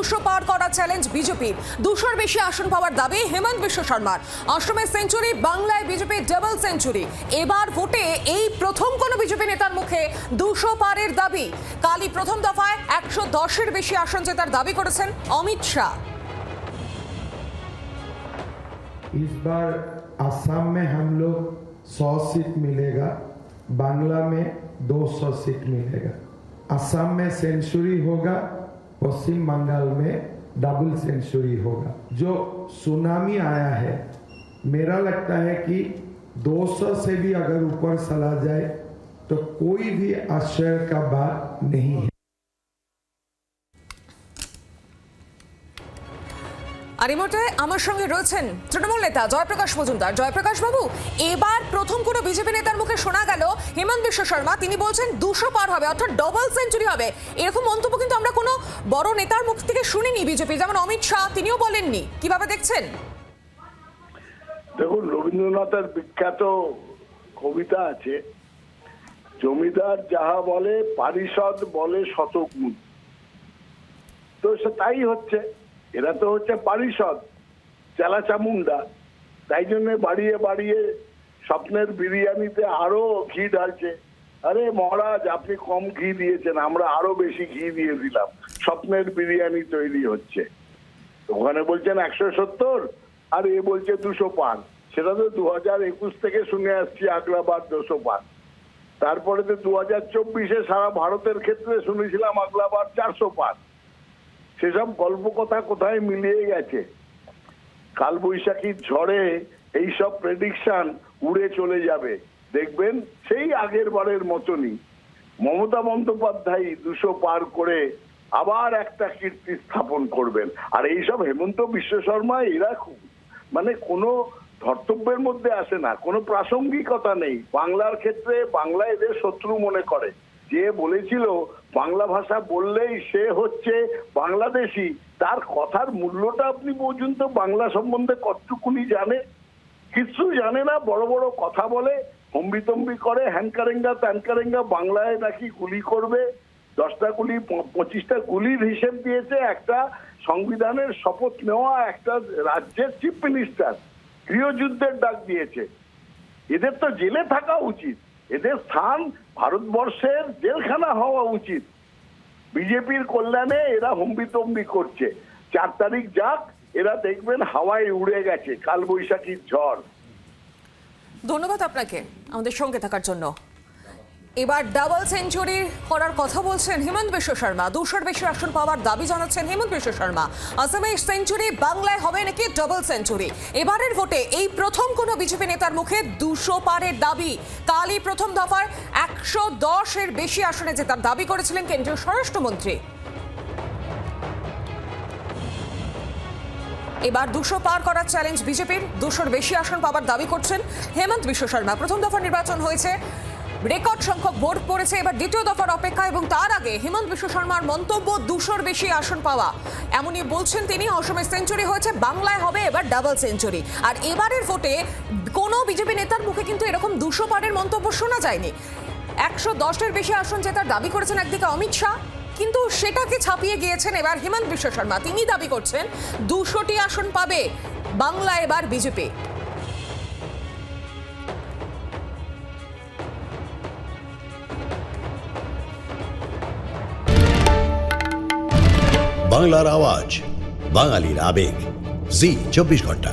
200 পার করার চ্যালেঞ্জ বিজেপির। 200-র বেশি আসন পাওয়ার দাবি হেমন্ত বিশ্ব শর্মার। অষ্টমের সেঞ্চুরি, বাংলায় বিজেপির ডাবল সেঞ্চুরি। এবার ভোটে এই প্রথম কোনো বিজেপি নেতার মুখে 200 পারের দাবি। কালই প্রথম দফায় 110-এর বেশি আসন জেতার দাবি করেছেন অমিত শাহ। इस बार असम में हम लोग 100 सीट मिलेगा, बांग्ला में 200 सीट मिलेगा। असम में सेंचुरी होगा, पश्चिम बंगाल में डबल सेंचुरी होगा। जो सुनामी आया है, मेरा लगता है कि 200 से भी अगर ऊपर चला जाए तो कोई भी आश्चर्य का बात नहीं है। আর এই মুহূর্তে আমার সঙ্গে রয়েছেন তৃণমূল নেতা জয়প্রকাশ মজুমদার। জয়প্রকাশ বাবু, এবার প্রথম কোনো বিজেপি নেতার মুখে শোনা গেল হেমন্ত বিশ্ব শর্মা তিনি বলছেন 200 পার হবে, অর্থাৎ ডবল সেঞ্চুরি হবে। এরকম মন্তব্য কিন্তু আমরা কোনো বড় নেতার মুখ থেকে শুনিনি বিজেপি, যেমন অমিত শাহ তিনিও বলেননি। কিভাবে দেখছেন? দেখুন, রবীন্দ্রনাথের বিখ্যাত কবিতা আছে, জমিদার যাহা বলে পারিষদ বলে শতগুণ। তো সে তাই হচ্ছে, এরা তো হচ্ছে পারিষদ, চেলা চামুন্ডা। তাই জন্য বাড়িয়ে বাড়িয়ে স্বপ্নের বিরিয়ানিতে আরো ঘি ঢালছে। আরে মহারাজ, আপনি কম ঘি দিয়েছেন, আমরা আরো বেশি ঘি দিয়ে দিলাম, স্বপ্নের বিরিয়ানি তৈরি হচ্ছে। ওখানে বলছেন 170 আর এ বলছে 200 পান। সেটা তো 2021 থেকে শুনে আসছি, আগলাবার 200 পান। তারপরে তো 2024-এ সারা ভারতের ক্ষেত্রে শুনেছিলাম আগলাবার 400 পান। সেসব গল্প কথা কোথায় মিলিয়ে গেছে। কালবৈশাখীর ঝড়ে এইসব প্রেডিকশন উড়ে চলে যাবে, দেখবেন সেই আগের বারের মতনই মমতা বন্দ্যোপাধ্যায় 200 পার করে আবার একটা কীর্তি স্থাপন করবেন। আর এইসব হেমন্ত বিশ্ব শর্মা এরা খুব মানে কোনো ধর্তব্যের মধ্যে আসে না, কোনো প্রাসঙ্গিকতা নেই। বাংলার ক্ষেত্রে বাংলা এদের শত্রু মনে করে। যে বলেছিল বাংলা ভাষা বললেই সে হচ্ছে বাংলাদেশি, তার কথার মূল্যটা আপনি পর্যন্ত বাংলা সম্বন্ধে কতটুকুনি জানে? কিছু জানে না, বড় বড় কথা বলে, হম্বিতম্বি করে, হ্যানকারেঙ্গা ত্যানকারেঙ্গা। বাংলায় নাকি গুলি করবে, 10টা গুলি 25টা গুলির হিসেব দিয়েছে একটা সংবিধানের শপথ নেওয়া একটা রাজ্যের চিফ মিনিস্টার। গৃহযুদ্ধের ডাক দিয়েছে। এদের তো জেলে থাকা উচিত, এদের স্থান ভারতবর্ষের জেলখানা হওয়া উচিত। বিজেপির কল্যাণে এরা হম্বিতম্বি করছে। 4 তারিখ যাক, এরা দেখবেন হাওয়ায় উড়ে গেছে কালবৈশাখীর ঝড়। ধন্যবাদ আপনাকে আমাদের সঙ্গে থাকার জন্য। এবার ডাবল সেঞ্চুরি করার কথা বলছেন হেমন্ত বিশ্ব শর্মা। 200-র বেশি আসন পাওয়ার দাবি জানাচ্ছেন হেমন্ত বিশ্ব শর্মা। আসামে সেঞ্চুরি, বাংলায় হবে নাকি ডাবল সেঞ্চুরি। এবারের ভোটে এই প্রথম কোনো বিজেপি নেতার মুখে 200 পারের দাবি। কালই প্রথম দফায় 110-এর বেশি আসনে জেতার দাবি করেছিলেন কেন্দ্রীয় স্বরাষ্ট্রমন্ত্রী। এবার 200 পার করার চ্যালেঞ্জ বিজেপির। 200-র বেশি আসন পাওয়ার দাবি করছেন হেমন্ত বিশ্ব শর্মা। প্রথম দফার নির্বাচন হয়েছে, রেকর্ড সংখ্যক ভোট পড়েছে, এবার দ্বিতীয় দফার অপেক্ষা। এবং তার আগে হেমন্ত বিশ্ব শর্মার মন্তব্য 200-র বেশি আসন পাওয়া, এমনই বলছেন তিনি। অসমে সেঞ্চুরি হয়েছে, বাংলায় হবে এবার ডাবল সেঞ্চুরি। আর এবারের ভোটে কোনো বিজেপি নেতার মুখে কিন্তু এরকম 200 পারের মন্তব্য শোনা যায়নি। 110-এর বেশি আসন জেতার দাবি করেছেন একদিকে অমিত শাহ, কিন্তু সেটাকে ছাপিয়ে গিয়েছেন এবার হেমন্ত বিশ্ব শর্মা। তিনি দাবি করছেন 200টি আসন পাবে বাংলা এবার বিজেপি। বাংলার আওয়াজ, বাঙালির আবেগ, জি 24 ঘন্টা।